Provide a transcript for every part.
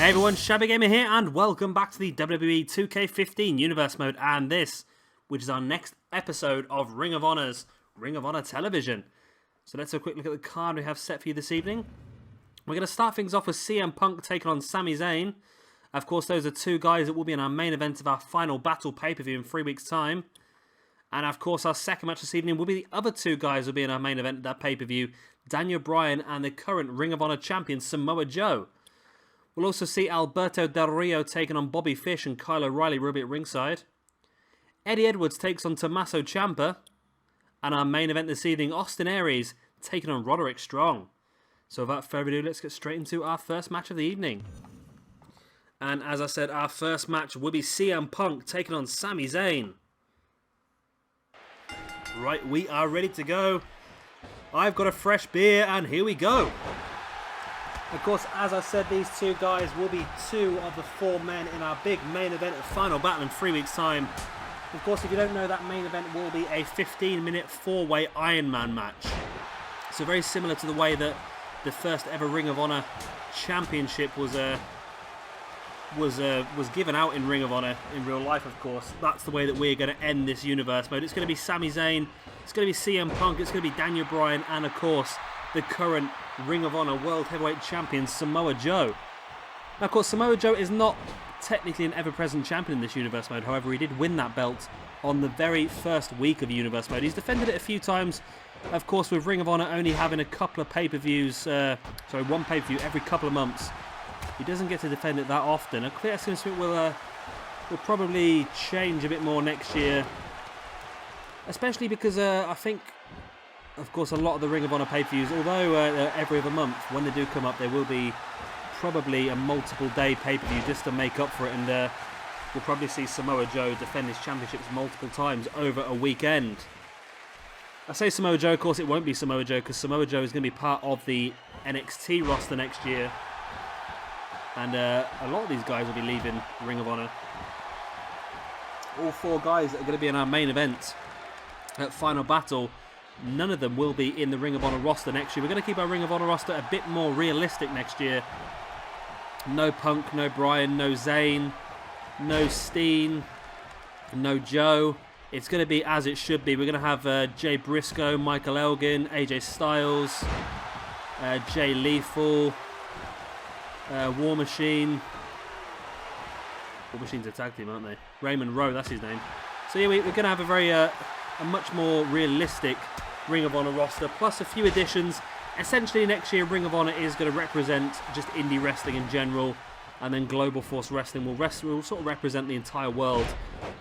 Hey everyone, Shabby Gamer here, and welcome back to the WWE 2K15 Universe Mode, and this, which is our next episode of Ring of Honor's Ring of Honor Television. So let's have a quick look at the card we have set for you this evening. We're going to start things off with CM Punk taking on Sami Zayn. Of course, those are two guys that will be in our main event of our final battle pay-per-view in 3 weeks' time. And of course, our second match this evening will be the other two guys who will be in our main event of that pay-per-view, Bryan and the current Ring of Honor champion, Samoa Joe. We'll also see Alberto Del Rio taking on Bobby Fish and Kyle O'Reilly will be at ringside. Eddie Edwards takes on Tommaso Ciampa. And our main event this evening, Austin Aries taking on Roderick Strong. So without further ado, let's get straight into our first match of the evening. And as I said, our first match will be CM Punk taking on Sami Zayn. Right, we are ready to go. I've got a fresh beer and here we go. Of course, as I said, these two guys will be two of the four men in our big main event at Final Battle in 3 weeks' time. Of course, if you don't know, that main event will be a 15-minute four-way Iron Man match. So very similar to the way that the first ever Ring of Honor Championship was given out in Ring of Honor in real life. Of course, that's the way that we're going to end this universe mode. It's going to be Sami Zayn, it's going to be CM Punk, it's going to be Bryan, and of course, the current Ring of Honor World Heavyweight Champion, Samoa Joe. Now, of course, Samoa Joe is not technically an ever-present champion in this Universe Mode. However, he did win that belt on the very first week of Universe Mode. He's defended it a few times, of course, with Ring of Honor only having a couple of pay-per-views, one pay-per-view every couple of months. He doesn't get to defend it that often. I think that's something will probably change a bit more next year, especially because I think, of course, a lot of the Ring of Honor pay-per-views, although every other month, when they do come up, there will be probably a multiple-day pay-per-view just to make up for it, and we'll probably see Samoa Joe defend his championships multiple times over a weekend. I say Samoa Joe, of course it won't be Samoa Joe, because Samoa Joe is going to be part of the NXT roster next year, and a lot of these guys will be leaving Ring of Honor. All four guys that are going to be in our main event at Final Battle, none of them will be in the Ring of Honor roster next year. We're going to keep our Ring of Honor roster a bit more realistic next year. No Punk, no Bryan, no Zayn, no Steen, no Joe. It's going to be as it should be. We're going to have Jay Briscoe, Michael Elgin, AJ Styles, Jay Lethal, War Machine. War Machine's a tag team, aren't they? Raymond Rowe, that's his name. So yeah, we're going to have a very a much more realistic Ring of Honor roster, plus a few additions. Essentially, next year, Ring of Honor is going to represent just indie wrestling in general, and then Global Force Wrestling will sort of represent the entire world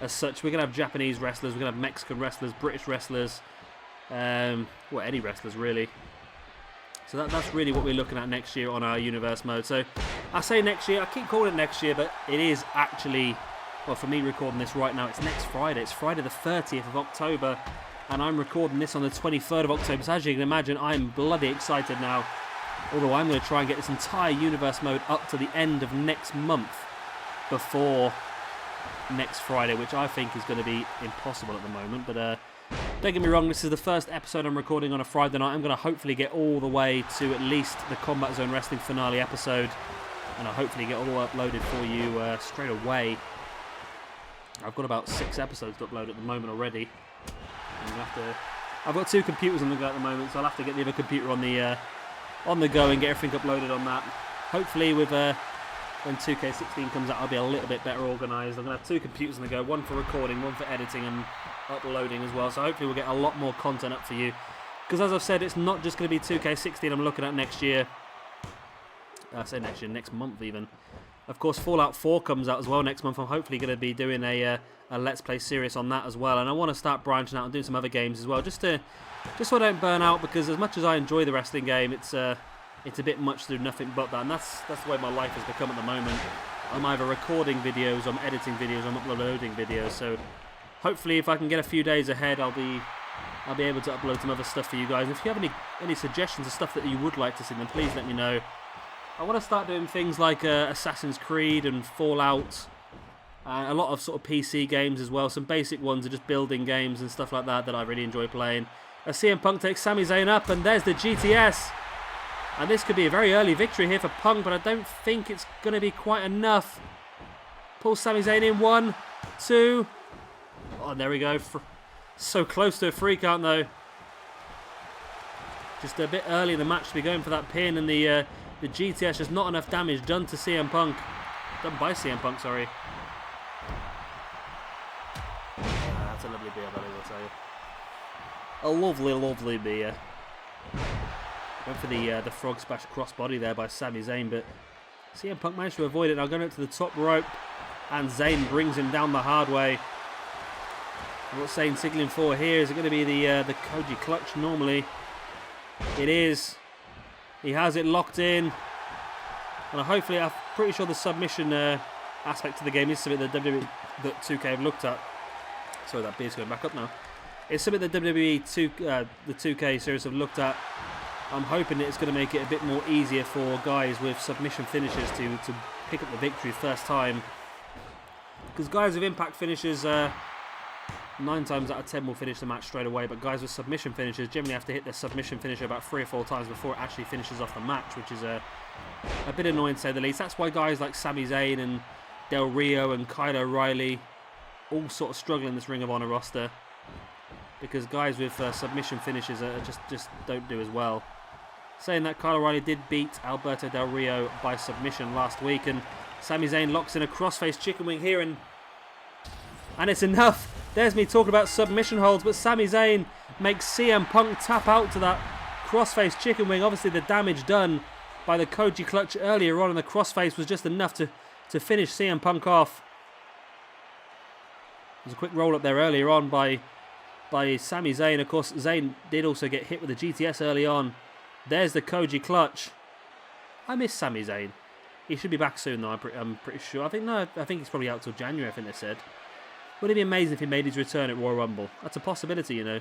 as such. We're going to have Japanese wrestlers, we're going to have Mexican wrestlers, British wrestlers, any wrestlers really. So that's really what we're looking at next year on our Universe Mode. So I say next year, I keep calling it next year, but it is actually, well, for me recording this right now, it's next Friday. It's Friday the 30th of October, and I'm recording this on the 23rd of October. So as you can imagine, I'm bloody excited now. Although I'm going to try and get this entire Universe Mode up to the end of next month before next Friday, which I think is going to be impossible at the moment. But don't get me wrong, this is the first episode I'm recording on a Friday night. I'm going to hopefully get all the way to at least the Combat Zone Wrestling finale episode, and I'll hopefully get all uploaded for you straight away. I've got about 6 episodes to upload at the moment already. I've got 2 computers on the go at the moment, so I'll have to get the other computer on the go and get everything uploaded on that. Hopefully, with when 2K16 comes out, I'll be a little bit better organised. I'm going to have 2 computers on the go, one for recording, one for editing and uploading as well. So hopefully, we'll get a lot more content up for you. Because as I've said, it's not just going to be 2K16 I'm looking at next year. I say next year, next month even. Of course, Fallout 4 comes out as well next month. I'm hopefully going to be doing a Let's Play series on that as well. And I want to start branching out and doing some other games as well, just so I don't burn out, because as much as I enjoy the wrestling game, it's a bit much to do nothing but that. And that's the way my life has become at the moment. I'm either recording videos, I'm editing videos, I'm uploading videos. So hopefully, if I can get a few days ahead, I'll be able to upload some other stuff for you guys. And if you have any suggestions of stuff that you would like to see, then please let me know. I want to start doing things like Assassin's Creed and Fallout, a lot of sort of PC games as well. Some basic ones are just building games and stuff like that I really enjoy playing. CM Punk takes Sami Zayn up, and there's the GTS. And this could be a very early victory here for Punk, but I don't think it's going to be quite enough. Pulls Sami Zayn in. 1, 2. Oh, there we go. So close to a free count, though. Just a bit early in the match to be going for that pin, and the GTS, just not enough damage done to CM Punk. Done by CM Punk, sorry. That's a lovely beer, buddy, I'll tell you. A lovely, lovely beer. Went for the frog splash crossbody there by Sami Zayn, but CM Punk managed to avoid it. Now going up to the top rope, and Zayn brings him down the hard way. And what Zayn signaling for here, is it going to be the Koji clutch normally? It is. He has it locked in. And hopefully, I'm pretty sure the submission aspect of the game is something that WWE that 2K have looked at. Sorry, that beer's going back up now. It's something that WWE the 2K series have looked at. I'm hoping that it's going to make it a bit more easier for guys with submission finishes to pick up the victory first time. Because guys with impact finishes, 9 times out of 10 will finish the match straight away, but guys with submission finishes generally have to hit their submission finisher about 3 or 4 times before it actually finishes off the match, which is a bit annoying to say the least. That's why guys like Sami Zayn and Del Rio and Kyle O'Reilly all sort of struggle in this Ring of Honor roster, because guys with submission finishes just don't do as well. Saying that, Kyle O'Reilly did beat Alberto Del Rio by submission last week, and Sami Zayn locks in a crossface chicken wing here, and it's enough. There's me talking about submission holds, but Sami Zayn makes CM Punk tap out to that crossface chicken wing. Obviously the damage done by the Koji clutch earlier on in the crossface was just enough to finish CM Punk off. There's a quick roll up there earlier on by Sami Zayn. Of course, Zayn did also get hit with the GTS early on. There's the Koji clutch. I miss Sami Zayn. He should be back soon though, I'm pretty sure. I think he's probably out till January, I think they said. Would it be amazing if he made his return at Royal Rumble? That's a possibility, you know.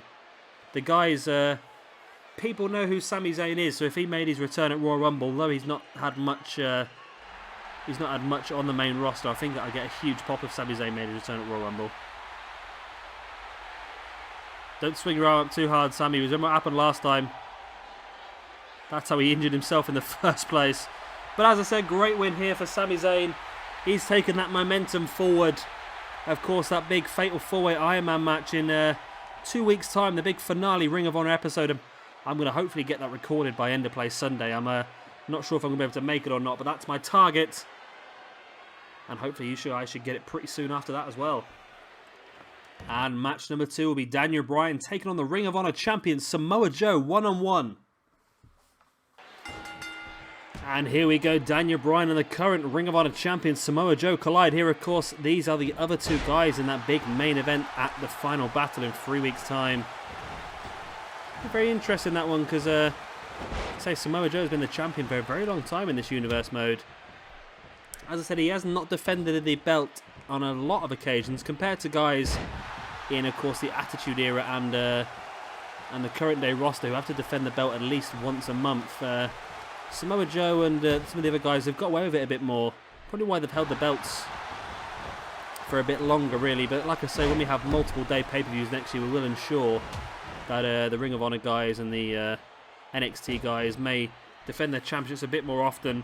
The guys, people know who Sami Zayn is, so if he made his return at Royal Rumble, though he's not had much on the main roster, I think that I'd get a huge pop if Sami Zayn made his return at Royal Rumble. Don't swing your arm up too hard, Sami. Remember what happened last time? That's how he injured himself in the first place. But as I said, great win here for Sami Zayn. He's taken that momentum forward. Of course, that big Fatal 4-Way Iron Man match in 2 weeks' time, the big finale Ring of Honor episode. I'm going to hopefully get that recorded by End of Play Sunday. I'm not sure if I'm going to be able to make it or not, but that's my target. And hopefully I should get it pretty soon after that as well. And match number 2 will be Daniel Bryan taking on the Ring of Honor champion Samoa Joe one-on-one. And here we go, Daniel Bryan and the current Ring of Honor champion Samoa Joe collide here. Of course, these are the other 2 guys in that big main event at the final battle in 3 weeks' time. Very interesting, that one, because say Samoa Joe has been the champion for a very long time in this universe mode. As I said, he has not defended the belt on a lot of occasions compared to guys in, of course, the Attitude Era and the current day roster who have to defend the belt at least once a month. Samoa Joe and some of the other guys have got away with it a bit more. Probably why they've held the belts for a bit longer, really. But like I say, when we have multiple day pay-per-views next year, we will ensure that the Ring of Honor guys and the NXT guys may defend their championships a bit more often.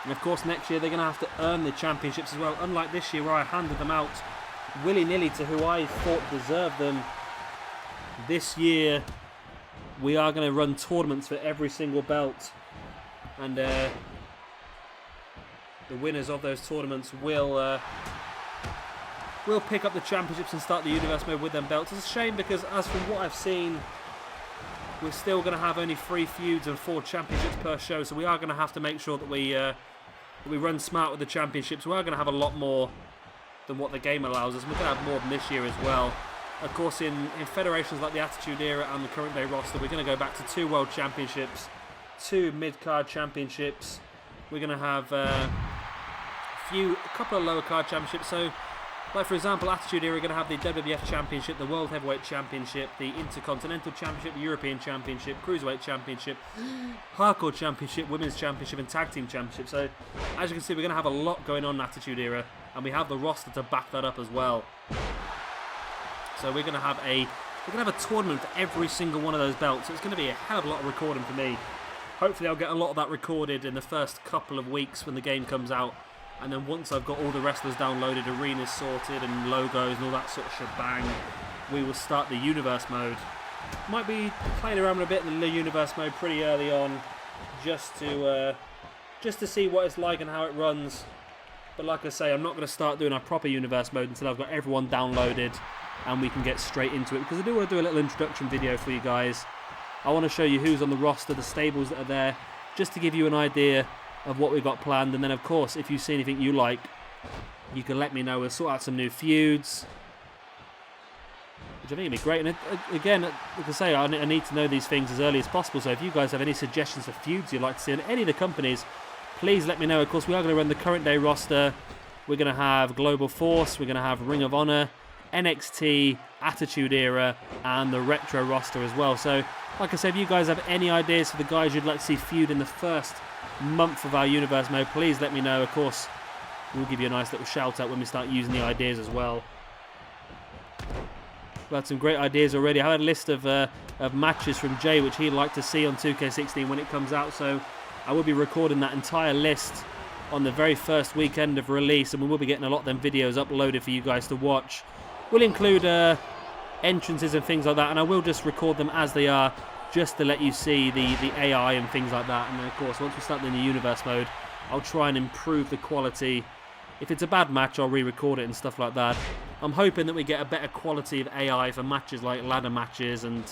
And of course, next year they're going to have to earn the championships as well. Unlike this year, where I handed them out willy-nilly to who I thought deserved them. This year, we are going to run tournaments for every single belt, and the winners of those tournaments will pick up the championships and start the universe mode with them belts. It's a shame because, as from what I've seen, we're still going to have only 3 feuds and 4 championships per show, so we are going to have to make sure that we run smart with the championships. We are going to have a lot more than what the game allows us. We're going to have more than this year as well. Of course, in federations like the Attitude Era and the current day roster, we're going to go back to 2 World Championships, 2 Mid-Card Championships. We're going to have a couple of lower card championships. So, like for example, Attitude Era, we're going to have the WWF Championship, the World Heavyweight Championship, the Intercontinental Championship, the European Championship, Cruiserweight Championship, Hardcore Championship, Women's Championship, and Tag Team Championship. So, as you can see, we're going to have a lot going on in Attitude Era, and we have the roster to back that up as well. So we're going to have a We're going to have a tournament for every single one of those belts, so it's going to be a hell of a lot of recording for me. Hopefully I'll get a lot of that recorded in the first couple of weeks when the game comes out. And then once I've got all the wrestlers downloaded, arenas sorted and logos and all that sort of shebang, we will start the Universe mode. Might be playing around with a bit in the Universe mode pretty early on, just to see what it's like and how it runs. But like I say, I'm not going to start doing our proper Universe mode until I've got everyone downloaded and we can get straight into it, because I do want to do a little introduction video for you guys. I want to show you who's on the roster, the stables that are there, just to give you an idea of what we've got planned. And then of course, if you see anything you like, you can let me know. We'll sort out some new feuds, which I think would be great. And again, like I say, I need to know these things as early as possible. So if you guys have any suggestions for feuds you'd like to see in any of the companies, please let me know. Of course, we are going to run the current day roster. We're going to have Global Force, we're going to have Ring of Honor, NXT, Attitude Era, and the Retro roster as well. So, like I said, if you guys have any ideas for the guys you'd like to see feud in the first month of our Universe mode, please let me know. Of course, we'll give you a nice little shout out when we start using the ideas as well. We've had some great ideas already. I had a list of matches from Jay which he'd like to see on 2K16 when it comes out, so I will be recording that entire list on the very first weekend of release, and we will be getting a lot of them videos uploaded for you guys to watch. We'll include entrances and things like that, and I will just record them as they are, just to let you see the AI and things like that. And then of course, once we start in the Universe mode, I'll try and improve the quality. If it's a bad match, I'll re-record it and stuff like that. I'm hoping that we get a better quality of AI for matches like ladder matches, and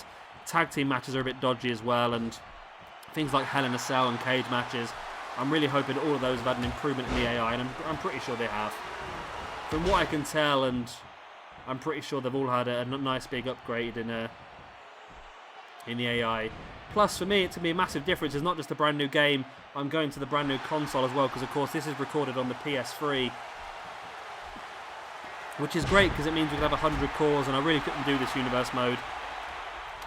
tag team matches are a bit dodgy as well, and things like Hell in a Cell and cage matches. I'm really hoping all of those have had an improvement in the AI, and I'm pretty sure they have. From what I can tell, and I'm pretty sure they've all had a nice big upgrade in the AI. Plus, for me, it's going to be a massive difference. It's not just a brand new game. I'm going to the brand new console as well, because, of course, this is recorded on the PS3. Which is great, because it means we can have 100 cores, and I really couldn't do this Universe mode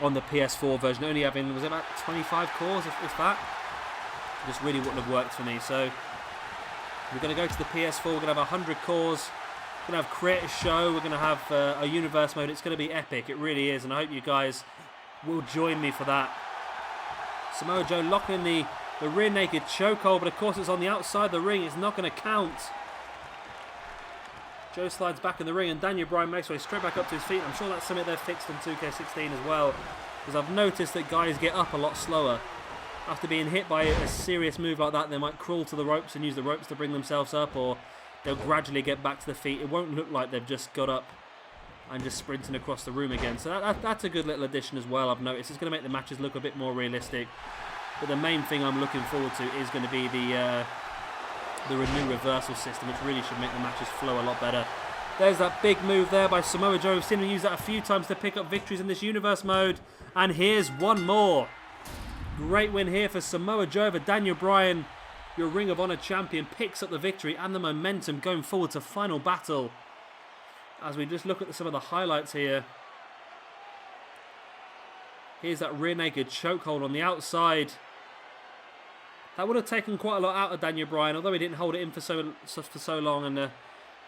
on the PS4 version. Only having, was it about 25 cores, if that? It just really wouldn't have worked for me. So, we're going to go to the PS4. We're going to have 100 cores. We're going to have Create a Show. We're going to have a Universe mode. It's going to be epic. It really is, and I hope you guys will join me for that. Samoa Joe locking in the rear naked chokehold, but of course it's on the outside of the ring. It's not going to count. Joe slides back in the ring, and Daniel Bryan makes way straight back up to his feet. I'm sure that's something they've fixed on 2K16 as well, because I've noticed that guys get up a lot slower. After being hit by a serious move like that, they might crawl to the ropes and use the ropes to bring themselves up, or they'll gradually get back to their feet. It won't look like they've just got up and just sprinting across the room again. So that's a good little addition as well, I've noticed. It's going to make the matches look a bit more realistic. But the main thing I'm looking forward to is going to be the new reversal system, which really should make the matches flow a lot better. There's that big move there by Samoa Joe. We've seen him use that a few times to pick up victories in this Universe mode. And here's one more. Great win here for Samoa Joe over Daniel Bryan. Your Ring of Honor champion picks up the victory and the momentum going forward to Final Battle. As we just look at some of the highlights here. Here's that rear naked chokehold on the outside. That would have taken quite a lot out of Daniel Bryan, although he didn't hold it in for so long, and of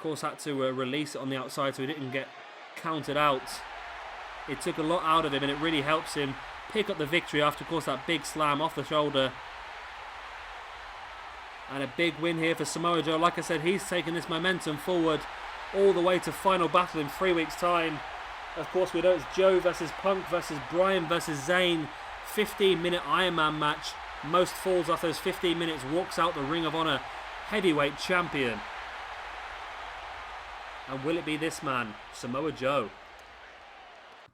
course had to release it on the outside so he didn't get counted out. It took a lot out of him, and it really helps him pick up the victory after, of course, that big slam off the shoulder. And a big win here for Samoa Joe. Like I said, he's taken this momentum forward all the way to Final Battle in 3 weeks' time. Of course, we know it's Joe versus Punk versus Bryan versus Zayn. 15-minute Iron Man match. Most falls off those 15 minutes, walks out the Ring of Honor heavyweight champion. And will it be this man, Samoa Joe?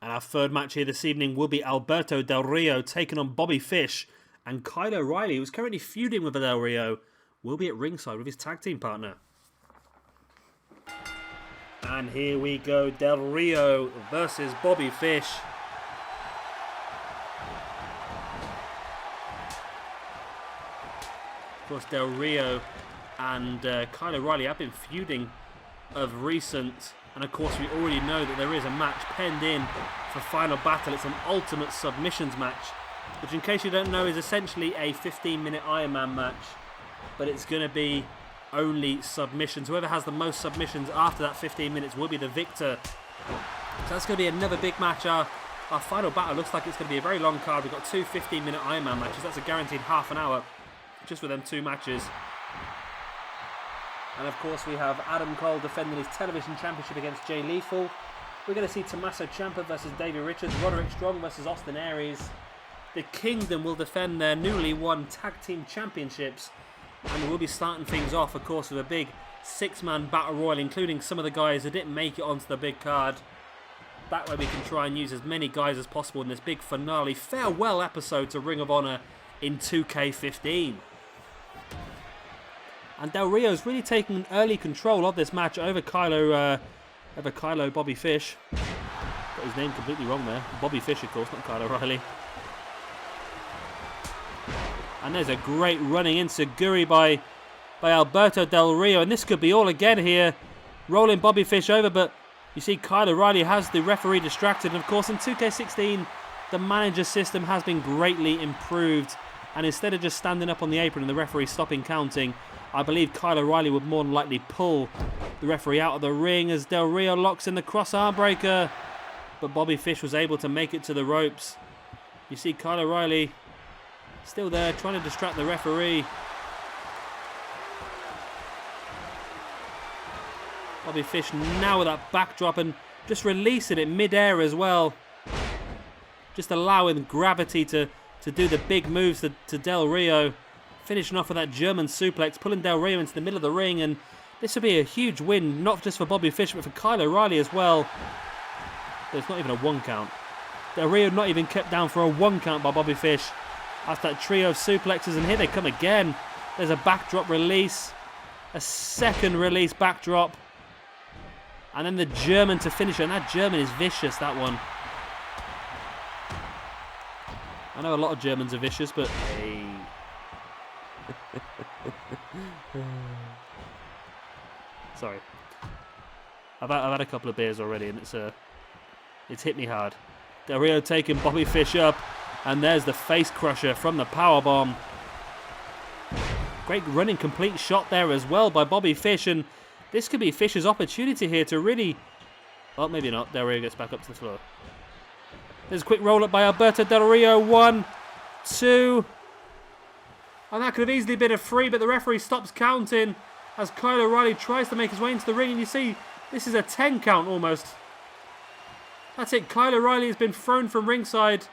And our third match here this evening will be Alberto Del Rio taking on Bobby Fish. And Kyle O'Reilly, who's currently feuding with Del Rio, will be at ringside with his tag team partner. And here we go, Del Rio versus Bobby Fish. Of course, Del Rio and Kyle O'Reilly have been feuding of recent. And of course, we already know that there is a match penned in for Final Battle. It's an ultimate submissions match, which, in case you don't know, is essentially a 15-minute Iron Man match. But it's going to be only submissions. Whoever has the most submissions after that 15 minutes will be the victor. So that's going to be another big match. Our Our final battle looks like it's going to be a very long card. We've got two 15-minute Ironman matches. That's a guaranteed half an hour just with them two matches. And of course we have Adam Cole defending his television championship against Jay Lethal. We're going to see Tommaso Ciampa versus Davey Richards, Roderick Strong versus Austin Aries. The Kingdom will defend their newly won tag team championships. And we'll be starting things off, of course, with a big six-man battle royal, including some of the guys that didn't make it onto the big card. That way we can try and use as many guys as possible in this big finale farewell episode to Ring of Honor in 2K15. And Del Rio's really taken early control of this match over Kylo Bobby Fish. Got his name completely wrong there. Bobby Fish, of course, not Kyle O'Reilly. And there's a great running enziguri by Alberto Del Rio. And this could be all again here. Rolling Bobby Fish over, but you see Kyle O'Reilly has the referee distracted. And of course in 2K16, the manager system has been greatly improved. And instead of just standing up on the apron and the referee stopping counting, I believe Kyle O'Reilly would more than likely pull the referee out of the ring as Del Rio locks in the cross arm breaker. But Bobby Fish was able to make it to the ropes. You see Kyle O'Reilly still there trying to distract the referee. Bobby Fish now with that backdrop and just releasing it mid-air as well. Just allowing gravity to do the big moves to Del Rio. Finishing off with that German suplex, pulling Del Rio into the middle of the ring. And this would be a huge win, not just for Bobby Fish, but for Kyle O'Reilly as well. There's not even a 1 count. Del Rio not even kept down for a 1 count by Bobby Fish. After that trio of suplexes, and here they come again. There's a backdrop release. A second release backdrop. And then the German to finish it. And that German is vicious, that one. I know a lot of Germans are vicious, but hey. Sorry. I've had a couple of beers already, and it's hit me hard. Del Rio taking Bobby Fish up, and there's the face crusher from the powerbomb. Great running complete shot there as well by Bobby Fish, and this could be Fish's opportunity here to really... Well, maybe not. Del Rio gets back up to the floor. There's a quick roll up by Alberto Del Rio. 1, 2... And that could have easily been a 3, but the referee stops counting as Kyle O'Reilly tries to make his way into the ring. And you see, this is a 10 count almost. That's it. Kyle O'Reilly has been thrown from ringside.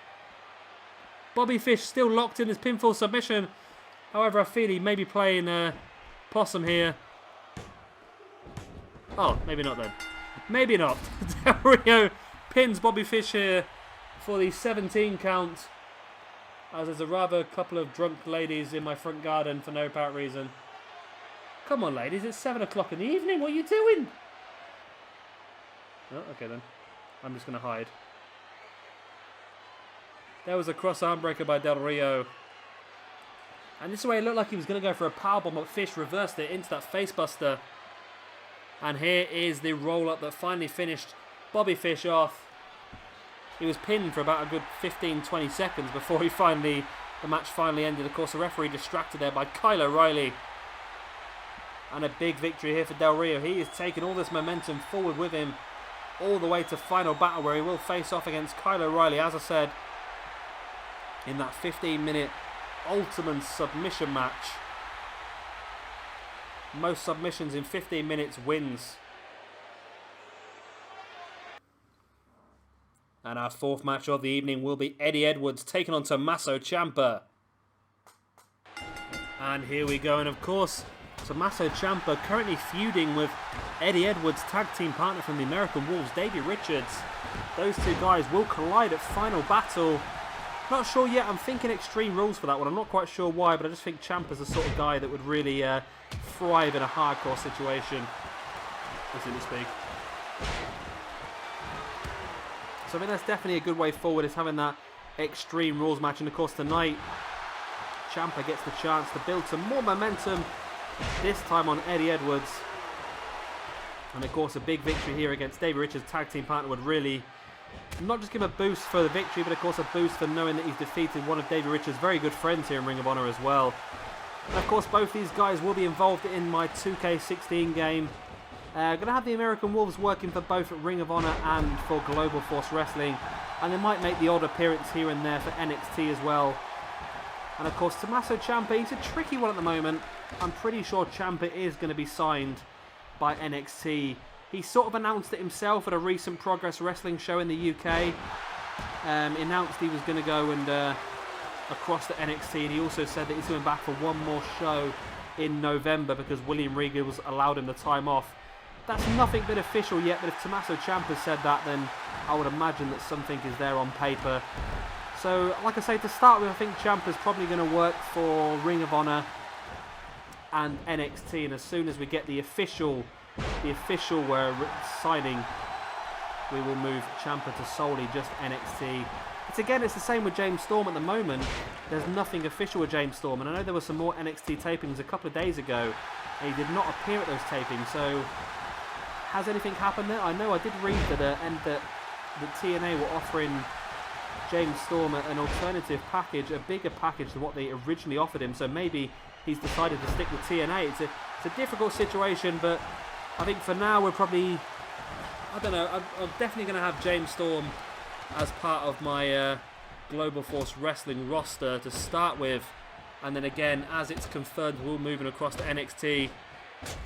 Bobby Fish still locked in his pinfall submission. However, I feel he may be playing possum here. Oh, maybe not then. Maybe not. Del Rio pins Bobby Fish here for the 17 count. As there's a rather couple of drunk ladies in my front garden for no apparent reason. Come on, ladies, it's 7 o'clock in the evening. What are you doing? Oh, okay then. I'm just going to hide. There was a cross arm breaker by Del Rio. And this way it looked like he was going to go for a powerbomb, but Fish reversed it into that facebuster. And here is the roll-up that finally finished Bobby Fish off. He was pinned for about a good 15-20 seconds before the match finally ended. Of course, the referee distracted there by Kyle O'Reilly. And a big victory here for Del Rio. He is taking all this momentum forward with him all the way to final battle, where he will face off against Kyle O'Reilly, as I said, in that 15-minute ultimate submission match. Most submissions in 15 minutes wins. And our fourth match of the evening will be Eddie Edwards taking on Tommaso Ciampa. And here we go. And of course, Tommaso Ciampa currently feuding with Eddie Edwards' tag team partner from the American Wolves, Davey Richards. Those two guys will collide at Final Battle. Not sure yet. I'm thinking Extreme Rules for that one. I'm not quite sure why, but I just think Ciampa's the sort of guy that would really thrive in a hardcore situation. So to speak. So I mean, that's definitely a good way forward, is having that Extreme Rules match. And of course tonight, Ciampa gets the chance to build some more momentum, this time on Eddie Edwards. And of course a big victory here against Davey Richards' tag team partner would really not just give him a boost for the victory, but of course a boost for knowing that he's defeated one of Davey Richards' very good friends here in Ring of Honor as well. And of course both these guys will be involved in my 2K16 game. Going to have the American Wolves working for both Ring of Honor and for Global Force Wrestling. And they might make the odd appearance here and there for NXT as well. And of course, Tommaso Ciampa, he's a tricky one at the moment. I'm pretty sure Ciampa is going to be signed by NXT. He sort of announced it himself at a recent Progress Wrestling show in the UK. He announced he was going to go and across to NXT, and he also said that he's going back for one more show in November because William Regal's allowed him the time off. That's nothing been official yet, but if Tommaso Ciampa said that, then I would imagine that something is there on paper. So, like I say, to start with, I think Ciampa's probably going to work for Ring of Honor and NXT, and as soon as we get the official signing, we will move Ciampa to solely just NXT. It's the same with James Storm at the moment. There's nothing official with James Storm, and I know there were some more NXT tapings a couple of days ago, and he did not appear at those tapings. So, has anything happened there? I know I did read that TNA were offering James Storm an alternative package, a bigger package than what they originally offered him. So maybe he's decided to stick with TNA. It's a difficult situation, but I think for now we're probably, I don't know, I'm definitely going to have James Storm as part of my Global Force Wrestling roster to start with, and then again, as it's confirmed, we're moving across to NXT.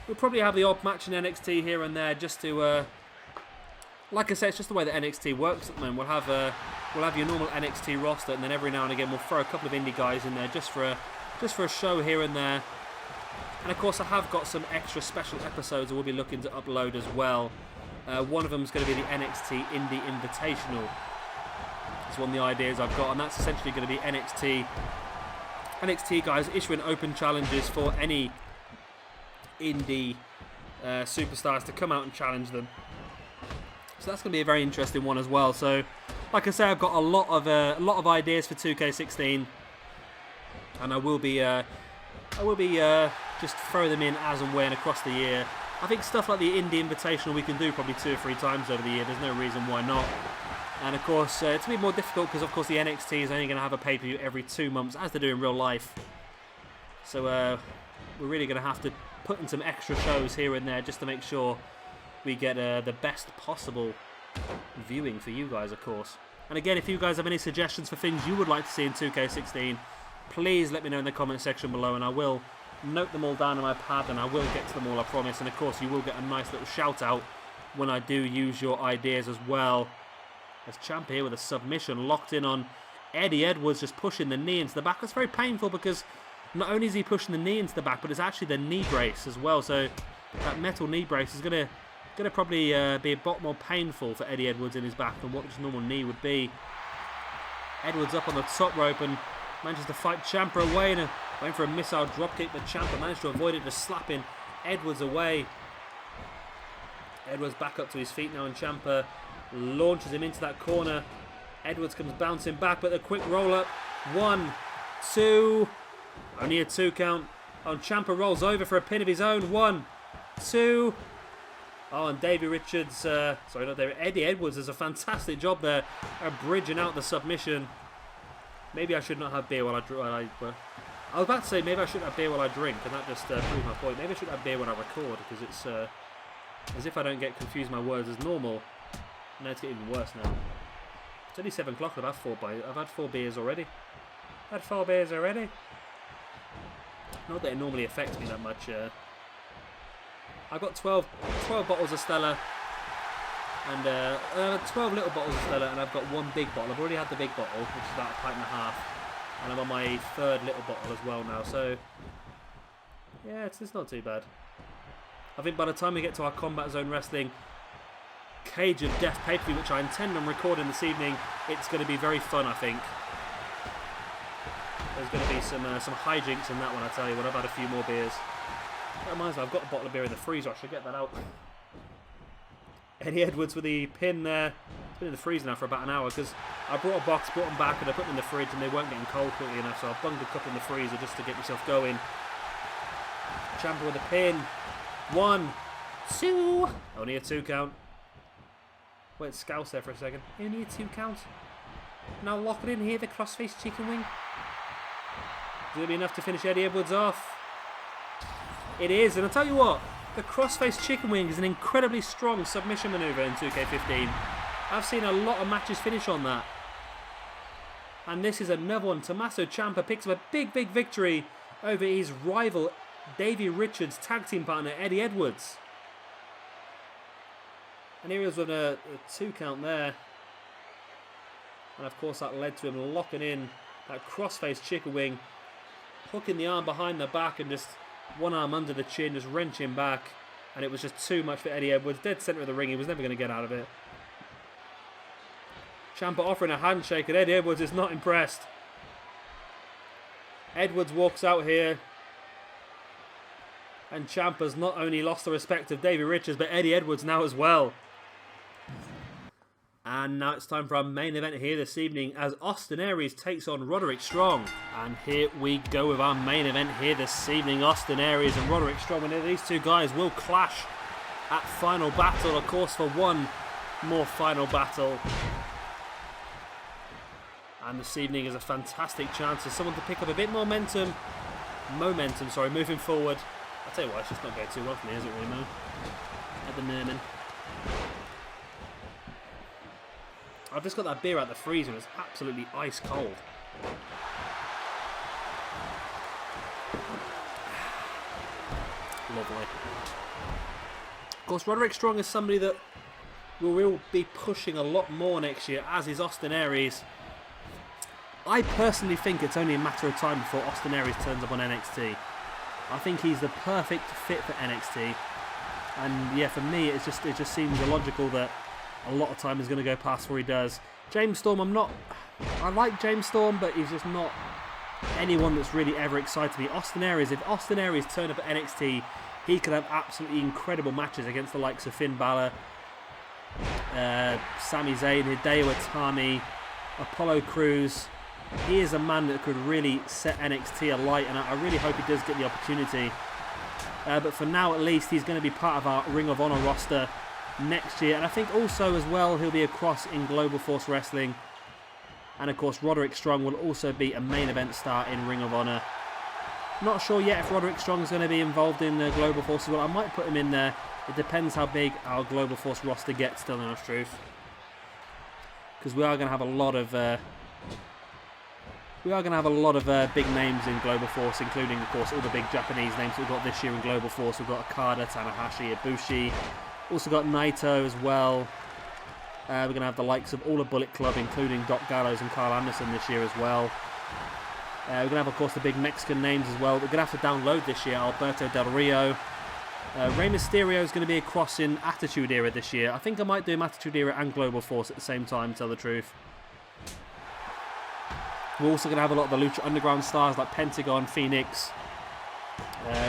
We'll probably have the odd match in NXT here and there, just to, like I said, it's just the way that NXT works at the moment. We'll have your normal NXT roster, and then every now and again we'll throw a couple of indie guys in there just for a show here and there. And of course, I have got some extra special episodes that we'll be looking to upload as well. One of them is going to be the NXT Indie Invitational. It's one of the ideas I've got, and that's essentially going to be NXT guys issuing open challenges for any indie superstars to come out and challenge them. So that's going to be a very interesting one as well. So, like I say, I've got a lot of ideas for 2K16, and I will be just throw them in as and when across the year. I think stuff like the Indie Invitational we can do probably 2 or 3 times over the year. There's no reason why not. And of course, it's going to be more difficult because of course the NXT is only going to have a pay-per-view every 2 months, as they do in real life. So we're really going to have to put in some extra shows here and there just to make sure we get the best possible viewing for you guys, of course. And again, if you guys have any suggestions for things you would like to see in 2K16, please let me know in the comment section below, and I will note them all down on my pad, and I will get to them all, I promise. And of course, you will get a nice little shout out when I do use your ideas as well. As Ciampa here with a submission locked in on Eddie Edwards, just pushing the knee into the back. That's very painful because not only is he pushing the knee into the back, but it's actually the knee brace as well. So that metal knee brace is going to probably be a lot more painful for Eddie Edwards in his back than what his normal knee would be. Edwards up on the top rope and manages to fight Ciampa away, and went for a missile dropkick, but Ciampa managed to avoid it, just slapping Edwards away. Edwards back up to his feet now, and Ciampa launches him into that corner. Edwards comes bouncing back, but a quick roll up. 1, 2, only a 2 count. Oh, and Ciampa rolls over for a pin of his own. 1, 2. Oh, and Eddie Edwards does a fantastic job there at bridging out the submission. Maybe I should not have beer while I was about to say maybe I shouldn't have beer while I drink, and that just proved my point. Maybe I should have beer when I record, because it's as if I don't get confused my words as normal. No, it's getting even worse now. It's only 7 o'clock. I've had 4 beers already. Not that it normally affects me that much. I've got 12 bottles of Stella, and 12 little bottles of Stella, and I've got 1 big bottle. I've already had the big bottle, which is about a pint and a half, and I'm on my 3rd little bottle as well now. So yeah, it's not too bad. I think by the time we get to our Combat Zone Wrestling Cage of Death pay-per-view, which I intend on recording this evening, it's going to be very fun, I think. There's going to be some hijinks in that one, I tell you, when I've had a few more beers. That reminds me, I've got a bottle of beer in the freezer. I should get that out. Eddie Edwards with the pin there. It's been in the freezer now for about an hour, because I brought a box, brought them back, and I put them in the fridge, and they weren't getting cold quickly enough, so I bunged a couple in the freezer just to get myself going. Ciampa with a pin. 1, 2. Only a 2 count. Wait, Scouse there for a second. Only a 2 count. Now lock it in here, the crossface chicken wing. Is it be enough to finish Eddie Edwards off? It is, and I'll tell you what, the crossface chicken wing is an incredibly strong submission maneuver in 2K15. I've seen a lot of matches finish on that. And this is another one. Tommaso Ciampa picks up a big victory over his rival Davey Richards' tag team partner Eddie Edwards. And here he was with a 2 count there. And of course that led to him locking in that crossface chicken wing, hooking the arm behind the back and just one arm under the chin, just wrenching back. And it was just too much for Eddie Edwards. Dead centre of the ring. He was never going to get out of it. Ciampa offering a handshake and Eddie Edwards is not impressed. Edwards walks out here. And Ciampa's not only lost the respect of Davey Richards, but Eddie Edwards now as well. And now it's time for our main event here this evening as Austin Aries takes on Roderick Strong. And here we go with our main event here this evening. Austin Aries and Roderick Strong. And these two guys will clash at Final Battle, of course, for one more Final Battle. And this evening is a fantastic chance for someone to pick up a bit more momentum, moving forward. I'll tell you what, it's just not going too well for me, is it really, Mo? At the moment. I've just got that beer out the freezer and it's absolutely ice cold. Lovely. Of course, Roderick Strong is somebody that will be pushing a lot more next year, as is Austin Aries. I personally think it's only a matter of time before Austin Aries turns up on NXT. I think he's the perfect fit for NXT. And yeah, for me, it just seems illogical that a lot of time is going to go past before he does. James Storm, I like James Storm, but he's just not anyone that's really ever excited me. Austin Aries, if Austin Aries turned up at NXT, he could have absolutely incredible matches against the likes of Finn Balor, Sami Zayn, Hideo Itami, Apollo Crews. He is a man that could really set NXT alight, and I really hope he does get the opportunity. But for now, at least, he's going to be part of our Ring of Honor roster next year, and I think also as well he'll be across in Global Force Wrestling, and of course Roderick Strong will also be a main event star in Ring of Honor. Not sure yet if Roderick Strong is going to be involved in the Global Force as well. I might put him in there. It depends how big our Global Force roster gets, telling us truth, because we are going to have a lot of big names in Global Force, including of course all the big Japanese names we've got this year in Global Force. We've got Okada, Tanahashi, Ibushi. Also got Naito as well. We're going to have the likes of all the Bullet Club, including Doc Gallows and Carl Anderson this year as well. We're going to have, of course, the big Mexican names as well. We're going to have to download this year. Alberto Del Rio. Rey Mysterio is going to be across in Attitude Era this year. I think I might do him Attitude Era and Global Force at the same time, to tell the truth. We're also going to have a lot of the Lucha Underground stars like Pentagon, Phoenix.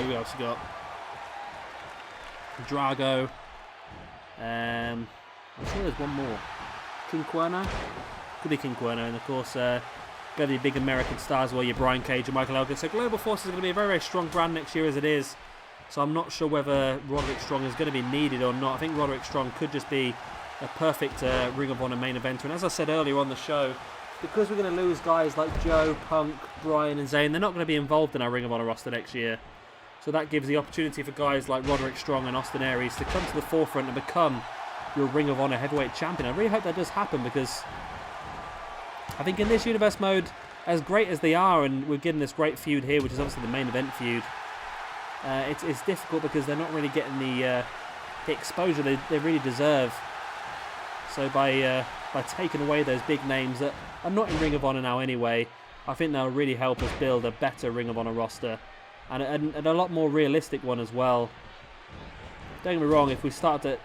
We also got Drago. I'm sure there's one more. King Cuerno? Could be King Cuerno. And of course, going to be big American stars where you're Brian Cage and Michael Elgin. So Global Force is going to be a very strong brand next year as it is. So I'm not sure whether Roderick Strong is going to be needed or not. I think Roderick Strong could just be a perfect Ring of Honor main eventer. And as I said earlier on the show, because we're going to lose guys like Joe, Punk, Bryan and Zayn, they're not going to be involved in our Ring of Honor roster next year. So that gives the opportunity for guys like Roderick Strong and Austin Aries to come to the forefront and become your Ring of Honor heavyweight champion. I really hope that does happen, because I think in this universe mode, as great as they are, and we're getting this great feud here, which is obviously the main event feud, it's difficult because they're not really getting the exposure they really deserve. So by taking away those big names that are not in Ring of Honor now anyway, I think that'll really help us build a better Ring of Honor roster. And a lot more realistic one as well. Don't get me wrong, if we start to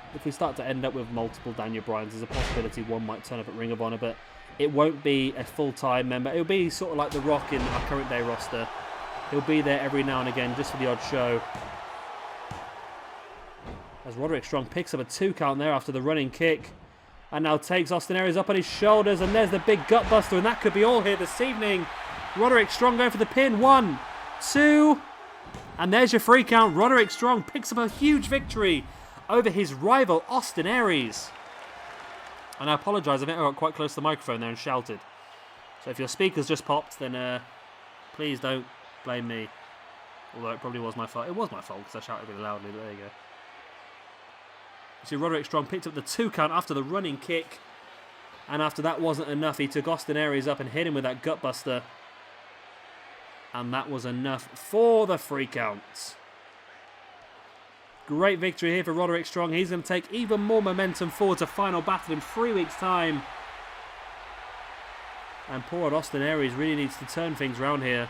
end up with multiple Daniel Bryans, there's a possibility one might turn up at Ring of Honor, but it won't be a full-time member. It'll be sort of like The Rock in our current day roster. He'll be there every now and again just for the odd show. As Roderick Strong picks up a 2 count there after the running kick, and now takes Austin Aries up on his shoulders, and there's the big gut buster, and that could be all here this evening. Roderick Strong going for the pin. 1, 2... and there's your 3 count. Roderick Strong picks up a huge victory over his rival, Austin Aries. And I apologise, I think I got quite close to the microphone there and shouted. So if your speakers just popped, then please don't blame me. Although it probably was my fault. It was my fault because I shouted really loudly, but there you go. You see Roderick Strong picked up the 2 count after the running kick. And after that wasn't enough, he took Austin Aries up and hit him with that gutbuster. And that was enough for the 3 count. Great victory here for Roderick Strong. He's going to take even more momentum forward to Final Battle in 3 weeks' time. And poor old Austin Aries really needs to turn things around here.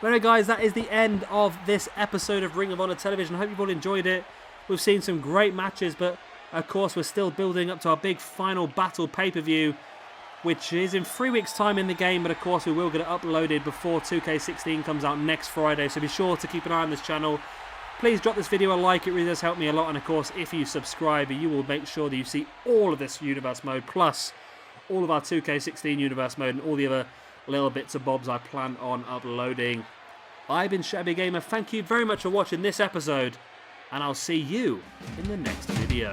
But anyway, guys, that is the end of this episode of Ring of Honor Television. I hope you've all enjoyed it. We've seen some great matches, but of course we're still building up to our big Final Battle pay-per-view, which is in 3 weeks' time in the game, but of course we will get it uploaded before 2K16 comes out next Friday, so be sure to keep an eye on this channel. Please drop this video a like, it really does help me a lot, and of course if you subscribe you will make sure that you see all of this universe mode, plus all of our 2K16 universe mode and all the other little bits and bobs I plan on uploading. I've been Shabby Gamer, thank you very much for watching this episode, and I'll see you in the next video.